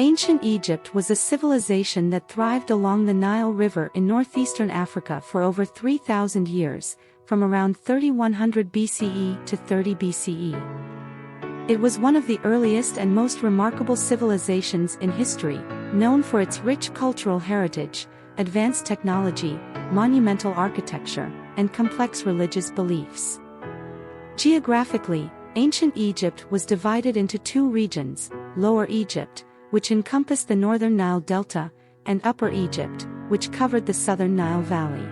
Ancient Egypt was a civilization that thrived along the Nile River in northeastern Africa for over 3,000 years, from around 3100 BCE to 30 BCE. It was one of the earliest and most remarkable civilizations in history, known for its rich cultural heritage, advanced technology, monumental architecture, and complex religious beliefs. Geographically, ancient Egypt was divided into two regions: Lower Egypt, which encompassed the northern Nile Delta, and Upper Egypt, which covered the southern Nile Valley.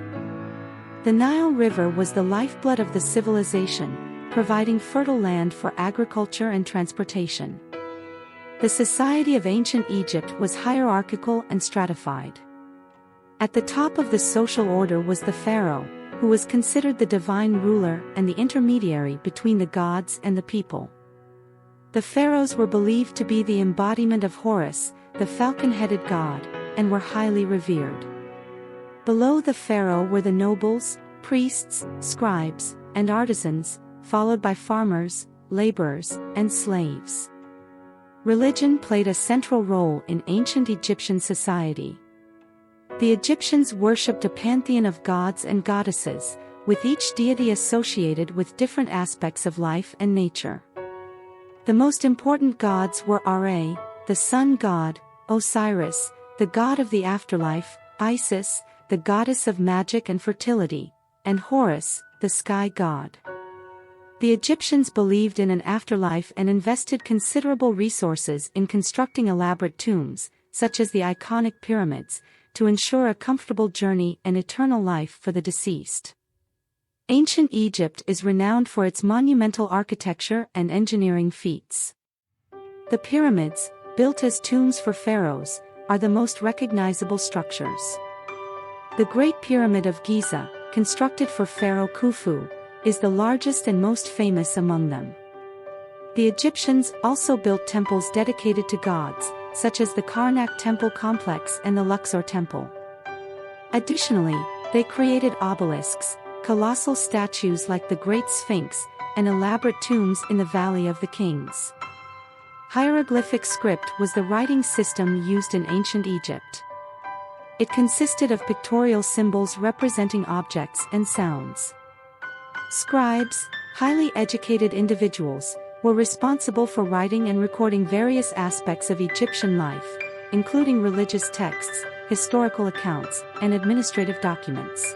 The Nile River was the lifeblood of the civilization, providing fertile land for agriculture and transportation. The society of ancient Egypt was hierarchical and stratified. At the top of the social order was the pharaoh, who was considered the divine ruler and the intermediary between the gods and the people. The pharaohs were believed to be the embodiment of Horus, the falcon-headed god, and were highly revered. Below the pharaoh were the nobles, priests, scribes, and artisans, followed by farmers, laborers, and slaves. Religion played a central role in ancient Egyptian society. The Egyptians worshipped a pantheon of gods and goddesses, with each deity associated with different aspects of life and nature. The most important gods were Ra, the sun god; Osiris, the god of the afterlife; Isis, the goddess of magic and fertility; and Horus, the sky god. The Egyptians believed in an afterlife and invested considerable resources in constructing elaborate tombs, such as the iconic pyramids, to ensure a comfortable journey and eternal life for the deceased. Ancient Egypt is renowned for its monumental architecture and engineering feats. The pyramids, built as tombs for pharaohs, are the most recognizable structures. The Great Pyramid of Giza, constructed for Pharaoh Khufu, is the largest and most famous among them. The Egyptians also built temples dedicated to gods, such as the Karnak Temple complex and the Luxor Temple. Additionally, they created obelisks, colossal statues like the Great Sphinx, and elaborate tombs in the Valley of the Kings. Hieroglyphic script was the writing system used in ancient Egypt. It consisted of pictorial symbols representing objects and sounds. Scribes, highly educated individuals, were responsible for writing and recording various aspects of Egyptian life, including religious texts, historical accounts, and administrative documents.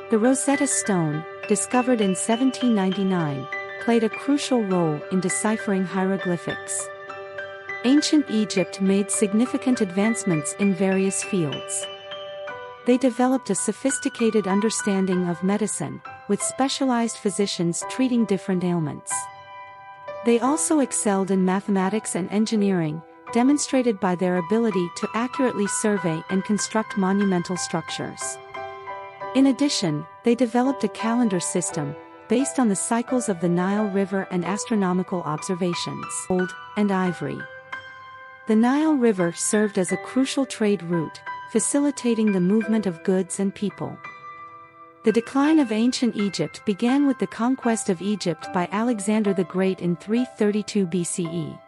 The Rosetta Stone, discovered in 1799, played a crucial role in deciphering hieroglyphics. Ancient Egypt made significant advancements in various fields. They developed a sophisticated understanding of medicine, with specialized physicians treating different ailments. They also excelled in mathematics and engineering, demonstrated by their ability to accurately survey and construct monumental structures. In addition, they developed a calendar system, based on the cycles of the Nile River and astronomical observations. Gold and ivory. The Nile River served as a crucial trade route, facilitating the movement of goods and people. The decline of ancient Egypt began with the conquest of Egypt by Alexander the Great in 332 BCE.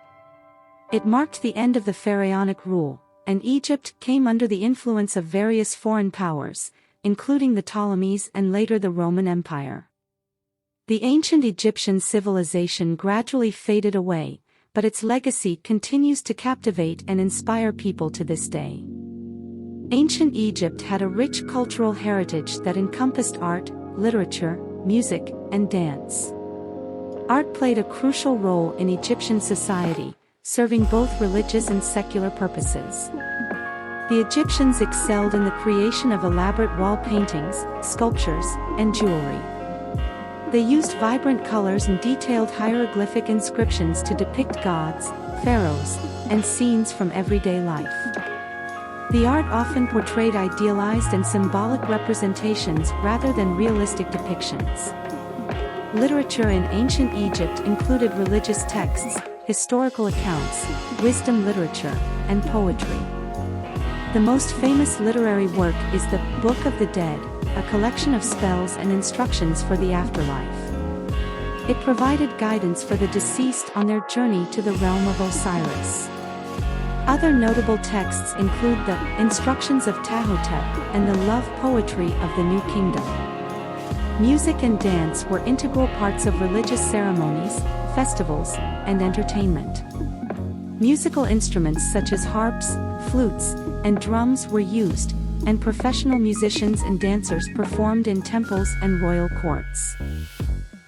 It marked the end of the pharaonic rule, and Egypt came under the influence of various foreign powers, including the Ptolemies and later the Roman Empire. The ancient Egyptian civilization gradually faded away, but its legacy continues to captivate and inspire people to this day. Ancient Egypt had a rich cultural heritage that encompassed art, literature, music, and dance. Art played a crucial role in Egyptian society, serving both religious and secular purposes. The Egyptians excelled in the creation of elaborate wall paintings, sculptures, and jewelry. They used vibrant colors and detailed hieroglyphic inscriptions to depict gods, pharaohs, and scenes from everyday life. The art often portrayed idealized and symbolic representations rather than realistic depictions. Literature in ancient Egypt included religious texts, historical accounts, wisdom literature, and poetry. The most famous literary work is the Book of the Dead, a collection of spells and instructions for the afterlife. It provided guidance for the deceased on their journey to the realm of Osiris. Other notable texts include the Instructions of Tahotep and the Love Poetry of the New Kingdom. Music and dance were integral parts of religious ceremonies, festivals, and entertainment. Musical instruments such as harps, flutes, and drums were used, and professional musicians and dancers performed in temples and royal courts.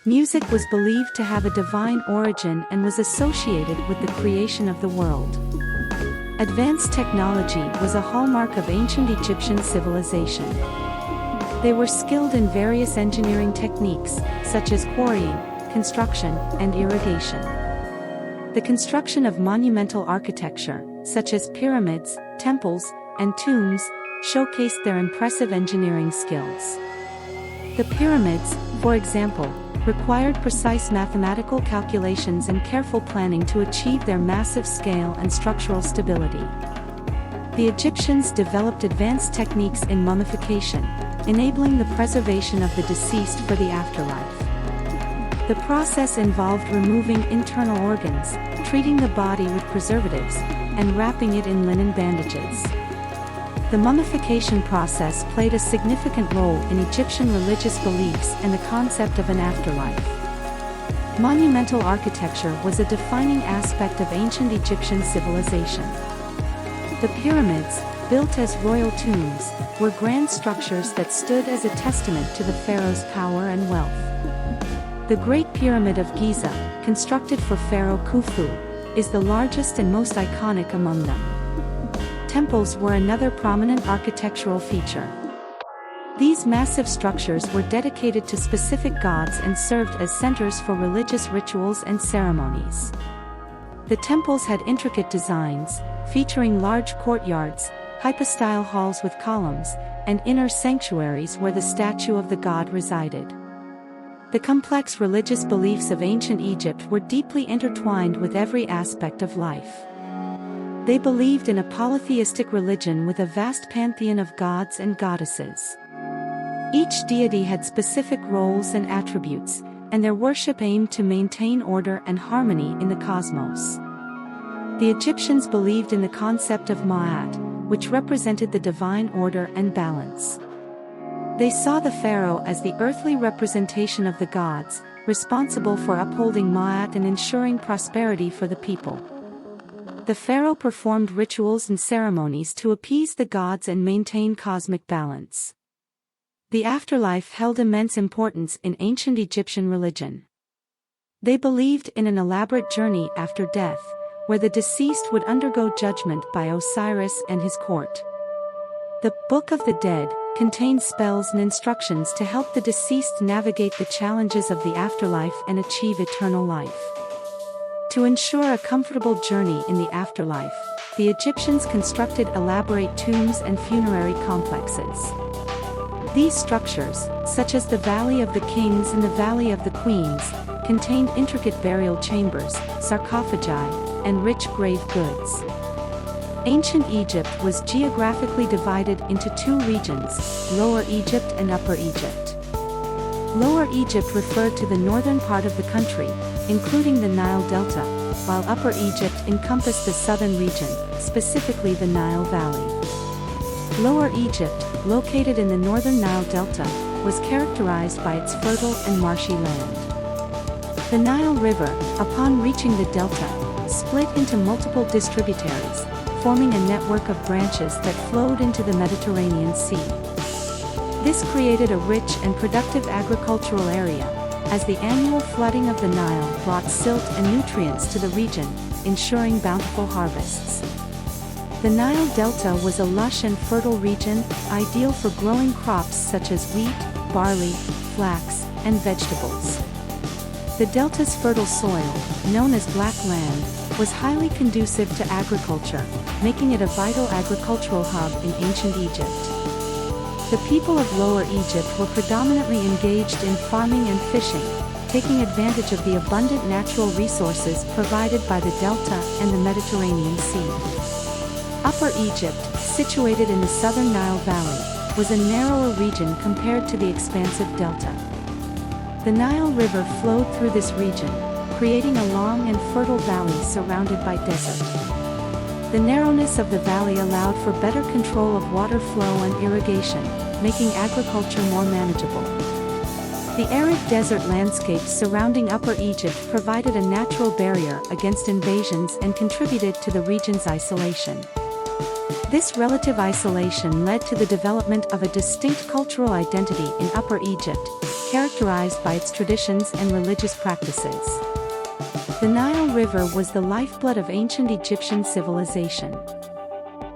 Music was believed to have a divine origin and was associated with the creation of the world. Advanced technology was a hallmark of ancient Egyptian civilization. They were skilled in various engineering techniques, such as quarrying, construction, and irrigation. The construction of monumental architecture, such as pyramids, temples, and tombs, showcased their impressive engineering skills. The pyramids, for example, required precise mathematical calculations and careful planning to achieve their massive scale and structural stability. The Egyptians developed advanced techniques in mummification, enabling the preservation of the deceased for the afterlife. The process involved removing internal organs, treating the body with preservatives, and wrapping it in linen bandages. The mummification process played a significant role in Egyptian religious beliefs and the concept of an afterlife. Monumental architecture was a defining aspect of ancient Egyptian civilization. The pyramids, built as royal tombs, were grand structures that stood as a testament to the pharaoh's power and wealth. The Great Pyramid of Giza, constructed for Pharaoh Khufu, is the largest and most iconic among them. Temples were another prominent architectural feature. These massive structures were dedicated to specific gods and served as centers for religious rituals and ceremonies. The temples had intricate designs, featuring large courtyards, hypostyle halls with columns, and inner sanctuaries where the statue of the god resided. The complex religious beliefs of ancient Egypt were deeply intertwined with every aspect of life. They believed in a polytheistic religion with a vast pantheon of gods and goddesses. Each deity had specific roles and attributes, and their worship aimed to maintain order and harmony in the cosmos. The Egyptians believed in the concept of Ma'at, which represented the divine order and balance. They saw the pharaoh as the earthly representation of the gods, responsible for upholding Ma'at and ensuring prosperity for the people. The pharaoh performed rituals and ceremonies to appease the gods and maintain cosmic balance. The afterlife held immense importance in ancient Egyptian religion. They believed in an elaborate journey after death, where the deceased would undergo judgment by Osiris and his court. The Book of the Dead contains spells and instructions to help the deceased navigate the challenges of the afterlife and achieve eternal life. To ensure a comfortable journey in the afterlife, the Egyptians constructed elaborate tombs and funerary complexes. These structures, such as the Valley of the Kings and the Valley of the Queens, contained intricate burial chambers, sarcophagi, and rich grave goods. Ancient Egypt was geographically divided into two regions, Lower Egypt and Upper Egypt. Lower Egypt referred to the northern part of the country, including the Nile Delta, while Upper Egypt encompassed the southern region, specifically the Nile Valley. Lower Egypt, located in the northern Nile Delta, was characterized by its fertile and marshy land. The Nile River, upon reaching the delta, split into multiple distributaries, forming a network of branches that flowed into the Mediterranean Sea. This created a rich and productive agricultural area, as the annual flooding of the Nile brought silt and nutrients to the region, ensuring bountiful harvests. The Nile Delta was a lush and fertile region, ideal for growing crops such as wheat, barley, flax, and vegetables. The delta's fertile soil, known as black land, was highly conducive to agriculture, making it a vital agricultural hub in ancient Egypt. The people of Lower Egypt were predominantly engaged in farming and fishing, taking advantage of the abundant natural resources provided by the delta and the Mediterranean Sea. Upper Egypt, situated in the southern Nile Valley, was a narrower region compared to the expansive delta. The Nile River flowed through this region, creating a long and fertile valley surrounded by desert. The narrowness of the valley allowed for better control of water flow and irrigation, making agriculture more manageable. The arid desert landscapes surrounding Upper Egypt provided a natural barrier against invasions and contributed to the region's isolation. This relative isolation led to the development of a distinct cultural identity in Upper Egypt, characterized by its traditions and religious practices. The Nile River was the lifeblood of ancient Egyptian civilization.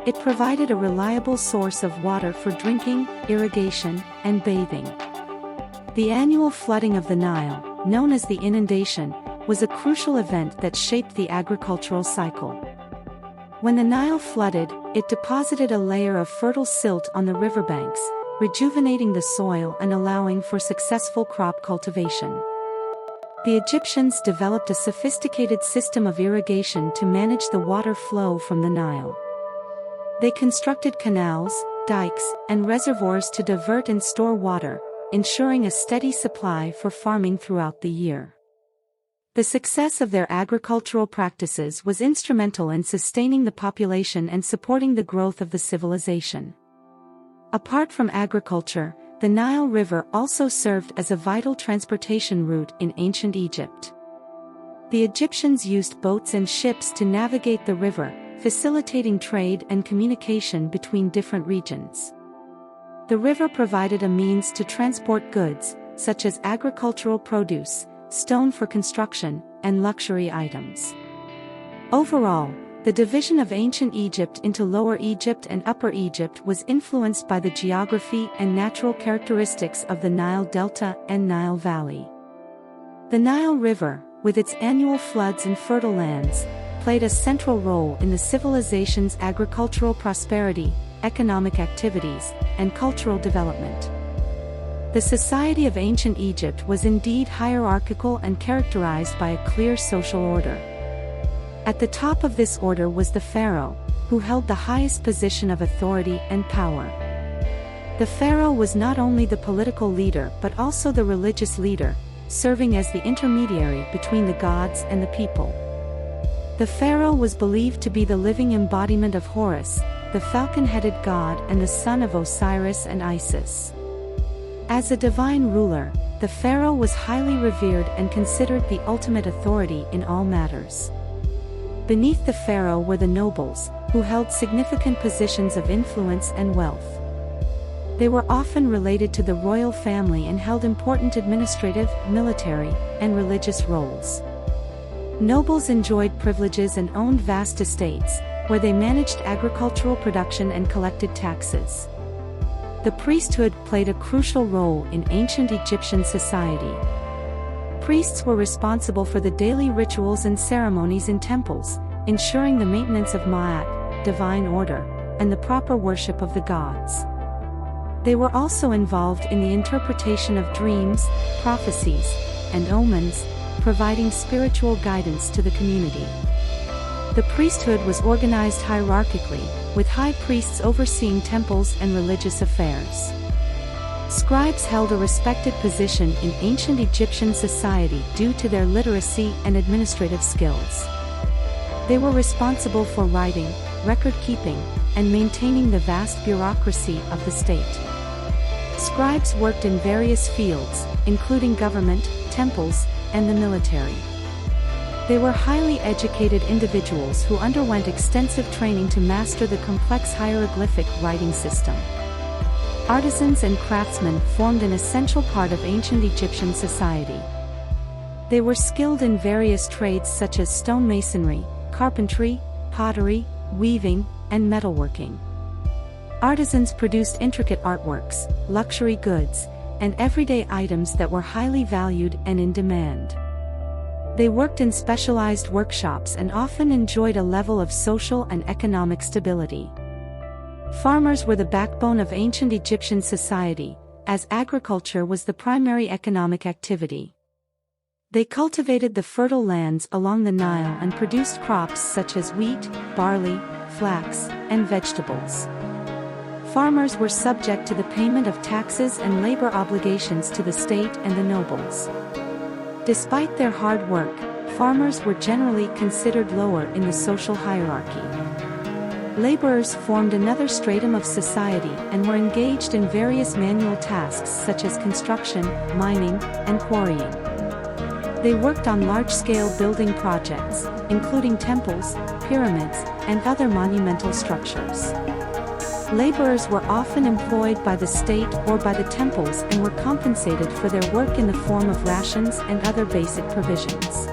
It provided a reliable source of water for drinking, irrigation, and bathing. The annual flooding of the Nile, known as the inundation, was a crucial event that shaped the agricultural cycle. When the Nile flooded, it deposited a layer of fertile silt on the riverbanks, rejuvenating the soil and allowing for successful crop cultivation. The Egyptians developed a sophisticated system of irrigation to manage the water flow from the Nile. They constructed canals, dikes, and reservoirs to divert and store water, ensuring a steady supply for farming throughout the year. The success of their agricultural practices was instrumental in sustaining the population and supporting the growth of the civilization. Apart from agriculture, the Nile River also served as a vital transportation route in ancient Egypt. The Egyptians used boats and ships to navigate the river, facilitating trade and communication between different regions. The river provided a means to transport goods, such as agricultural produce, stone for construction, and luxury items. Overall, the division of ancient Egypt into Lower Egypt and Upper Egypt was influenced by the geography and natural characteristics of the Nile Delta and Nile Valley. The Nile River, with its annual floods and fertile lands, played a central role in the civilization's agricultural prosperity, economic activities, and cultural development. The society of ancient Egypt was indeed hierarchical and characterized by a clear social order. At the top of this order was the pharaoh, who held the highest position of authority and power. The pharaoh was not only the political leader but also the religious leader, serving as the intermediary between the gods and the people. The pharaoh was believed to be the living embodiment of Horus, the falcon-headed god and the son of Osiris and Isis. As a divine ruler, the pharaoh was highly revered and considered the ultimate authority in all matters. Beneath the pharaoh were the nobles, who held significant positions of influence and wealth. They were often related to the royal family and held important administrative, military, and religious roles. Nobles enjoyed privileges and owned vast estates, where they managed agricultural production and collected taxes. The priesthood played a crucial role in ancient Egyptian society. Priests were responsible for the daily rituals and ceremonies in temples, ensuring the maintenance of Ma'at, divine order, and the proper worship of the gods. They were also involved in the interpretation of dreams, prophecies, and omens, providing spiritual guidance to the community. The priesthood was organized hierarchically, with high priests overseeing temples and religious affairs. Scribes held a respected position in ancient Egyptian society due to their literacy and administrative skills. They were responsible for writing, record-keeping, and maintaining the vast bureaucracy of the state. Scribes worked in various fields, including government, temples, and the military. They were highly educated individuals who underwent extensive training to master the complex hieroglyphic writing system. Artisans and craftsmen formed an essential part of ancient Egyptian society. They were skilled in various trades such as stonemasonry, carpentry, pottery, weaving, and metalworking. Artisans produced intricate artworks, luxury goods, and everyday items that were highly valued and in demand. They worked in specialized workshops and often enjoyed a level of social and economic stability. Farmers were the backbone of ancient Egyptian society, as agriculture was the primary economic activity. They cultivated the fertile lands along the Nile and produced crops such as wheat, barley, flax, and vegetables. Farmers were subject to the payment of taxes and labor obligations to the state and the nobles. Despite their hard work, farmers were generally considered lower in the social hierarchy. Laborers formed another stratum of society and were engaged in various manual tasks such as construction, mining, and quarrying. They worked on large-scale building projects, including temples, pyramids, and other monumental structures. Laborers were often employed by the state or by the temples and were compensated for their work in the form of rations and other basic provisions.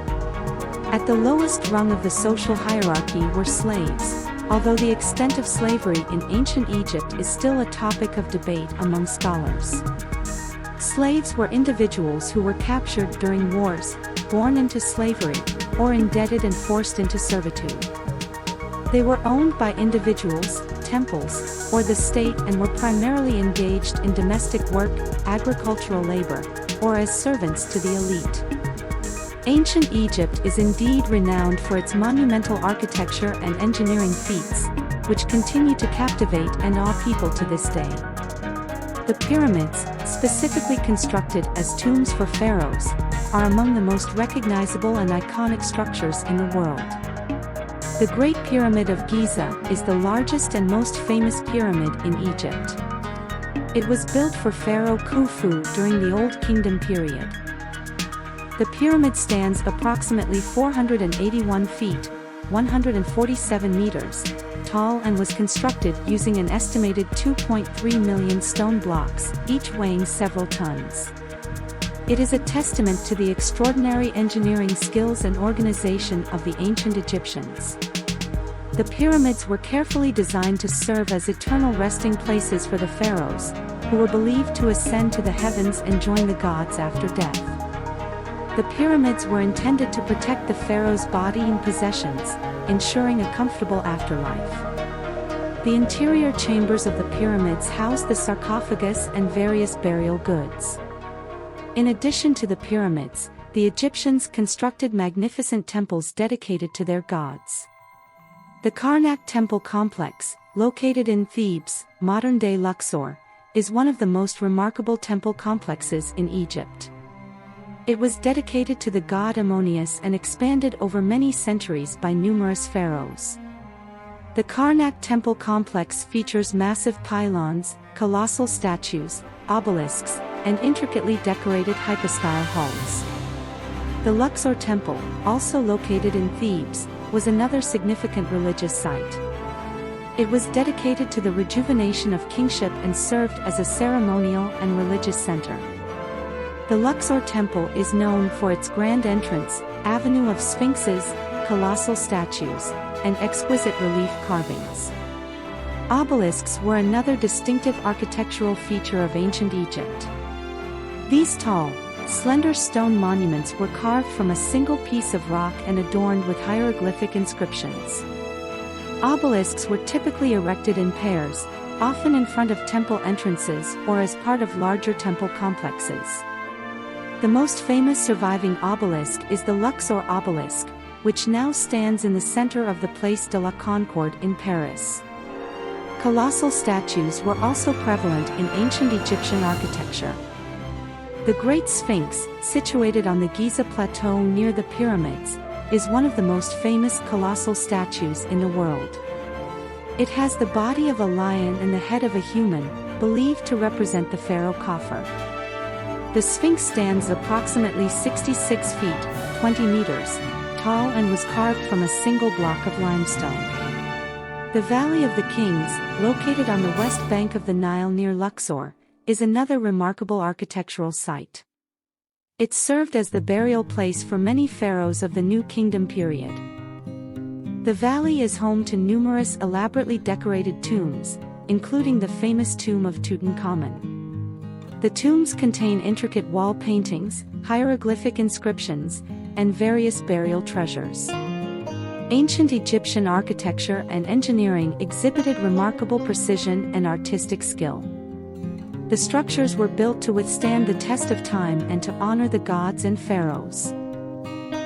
At the lowest rung of the social hierarchy were slaves, although the extent of slavery in ancient Egypt is still a topic of debate among scholars. Slaves were individuals who were captured during wars, born into slavery, or indebted and forced into servitude. They were owned by individuals, temples, or the state and were primarily engaged in domestic work, agricultural labor, or as servants to the elite. Ancient Egypt is indeed renowned for its monumental architecture and engineering feats, which continue to captivate and awe people to this day. The pyramids, specifically constructed as tombs for pharaohs, are among the most recognizable and iconic structures in the world. The Great Pyramid of Giza is the largest and most famous pyramid in Egypt. It was built for Pharaoh Khufu during the Old Kingdom period. The pyramid stands approximately 481 feet, 147 meters, tall and was constructed using an estimated 2.3 million stone blocks, each weighing several tons. It is a testament to the extraordinary engineering skills and organization of the ancient Egyptians. The pyramids were carefully designed to serve as eternal resting places for the pharaohs, who were believed to ascend to the heavens and join the gods after death. The pyramids were intended to protect the pharaoh's body and possessions, ensuring a comfortable afterlife. The interior chambers of the pyramids housed the sarcophagus and various burial goods. In addition to the pyramids, the Egyptians constructed magnificent temples dedicated to their gods. The Karnak temple complex, located in Thebes, modern-day Luxor, is one of the most remarkable temple complexes in Egypt. It was dedicated to the god Ammonius and expanded over many centuries by numerous pharaohs. The Karnak temple complex features massive pylons, colossal statues, obelisks, and intricately decorated hypostyle halls. The Luxor temple, also located in Thebes, was another significant religious site. It was dedicated to the rejuvenation of kingship and served as a ceremonial and religious center. The Luxor temple is known for its grand entrance, avenue of sphinxes, colossal statues, and exquisite relief carvings. Obelisks were another distinctive architectural feature of ancient Egypt. These tall, slender stone monuments were carved from a single piece of rock and adorned with hieroglyphic inscriptions. Obelisks were typically erected in pairs, often in front of temple entrances or as part of larger temple complexes. The most famous surviving obelisk is the Luxor obelisk, which now stands in the center of the Place de la Concorde in Paris. Colossal statues were also prevalent in ancient Egyptian architecture. The Great Sphinx, situated on the Giza Plateau near the pyramids, is one of the most famous colossal statues in the world. It has the body of a lion and the head of a human, believed to represent the pharaoh Khafre. The Sphinx stands approximately 66 feet, 20 meters, tall and was carved from a single block of limestone. The Valley of the Kings, located on the west bank of the Nile near Luxor, is another remarkable architectural site. It served as the burial place for many pharaohs of the New Kingdom period. The valley is home to numerous elaborately decorated tombs, including the famous tomb of Tutankhamun. The tombs contain intricate wall paintings, hieroglyphic inscriptions, and various burial treasures. Ancient Egyptian architecture and engineering exhibited remarkable precision and artistic skill. The structures were built to withstand the test of time and to honor the gods and pharaohs.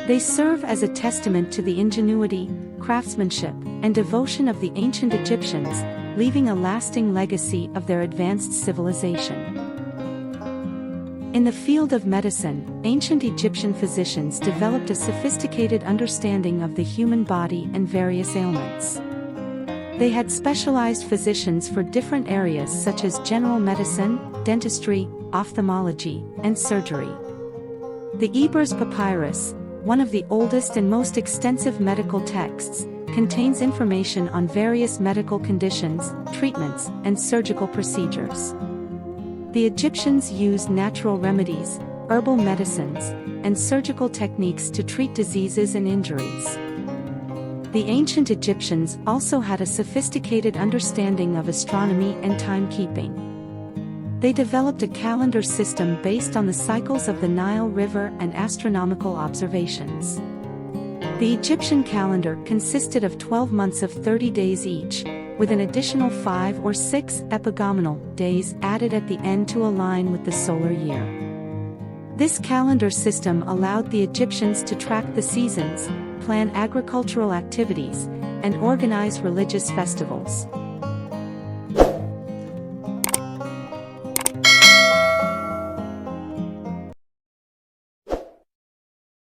They serve as a testament to the ingenuity, craftsmanship, and devotion of the ancient Egyptians, leaving a lasting legacy of their advanced civilization. In the field of medicine, ancient Egyptian physicians developed a sophisticated understanding of the human body and various ailments. They had specialized physicians for different areas such as general medicine, dentistry, ophthalmology, and surgery. The Ebers Papyrus, one of the oldest and most extensive medical texts, contains information on various medical conditions, treatments, and surgical procedures. The Egyptians used natural remedies, herbal medicines, and surgical techniques to treat diseases and injuries. The ancient Egyptians also had a sophisticated understanding of astronomy and timekeeping. They developed a calendar system based on the cycles of the Nile River and astronomical observations. The Egyptian calendar consisted of 12 months of 30 days each, with an additional 5 or 6 epigomenal days added at the end to align with the solar year. This calendar system allowed the Egyptians to track the seasons, plan agricultural activities, and organize religious festivals.